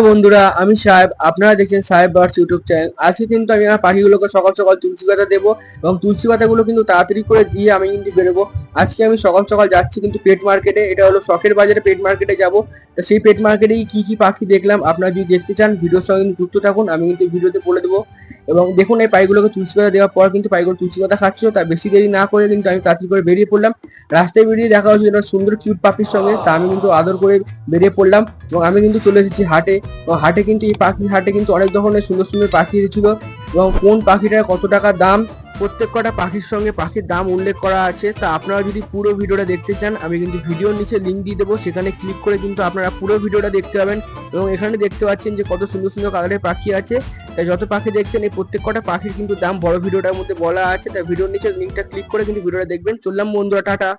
বন্ধুরা, আমি সাহেব। আপনারা দেখছেন সাহেব বার্ডস ইউটিউব চ্যানেল। আজকে কিন্তু আমি আমার পাখিগুলোকে সকাল সকাল তুলসী পাতা দেবো এবং তুলসী পাতাগুলো কিন্তু তাড়াতাড়ি করে দিয়ে আমি কিন্তু বেরোবো। আজকে আমি সকাল সকাল যাচ্ছি কিন্তু পেট মার্কেটে। এটা হলো শখের বাজারে পেট মার্কেটে যাব। তো সেই পেট মার্কেটে কি কি পাখি দেখলাম আপনারা যদি দেখতে চান ভিডিওর সঙ্গে কিন্তু যুক্ত থাকুন। আমি কিন্তু ভিডিওতে বলে দেবো। এবং দেখুন এই পাখিগুলোকে তুলসী পাতা দেওয়ার পর কিন্তু পাখিগুলো তুলসী পাতা খাচ্ছিল। তার বেশি দেরি না করে কিন্তু আমি তাড়াতাড়ি করে বেরিয়ে পড়লাম। রাস্তায় বেরিয়ে দেখা হচ্ছে একটা সুন্দর কিউট পাখির সঙ্গে। তা আমি কিন্তু আদর করে বেরিয়ে পড়লাম এবং আমি কিন্তু চলে এসেছি হাটে। এবং হাটে কিন্তু এই পাখির হাটে কিন্তু অনেক ধরনের সুন্দর সুন্দর পাখি এসেছিল এবং কোন পাখিটার কত টাকা দাম প্রত্যেক কটা পাখির সঙ্গে পাখির দাম উল্লেখ করা আছে। তা আপনারা যদি পুরো ভিডিওটা দেখতে চান আমি কিন্তু ভিডিওর নিচে লিঙ্ক দিয়ে দেবো, সেখানে ক্লিক করে কিন্তু আপনারা পুরো ভিডিওটা দেখতে পাবেন। এবং এখানে দেখতে পাচ্ছেন যে কত সুন্দর সুন্দর কালারের পাখি আছে। তাই যত পাখি দেখছেন এই প্রত্যেক কটা পাখির কিন্তু দাম বড় ভিডিওটার মধ্যে বলা আছে। তাই ভিডিওর নিচে লিঙ্কটা ক্লিক করে কিন্তু ভিডিওটা দেখবেন। চললাম বন্ধুরা, টাটা।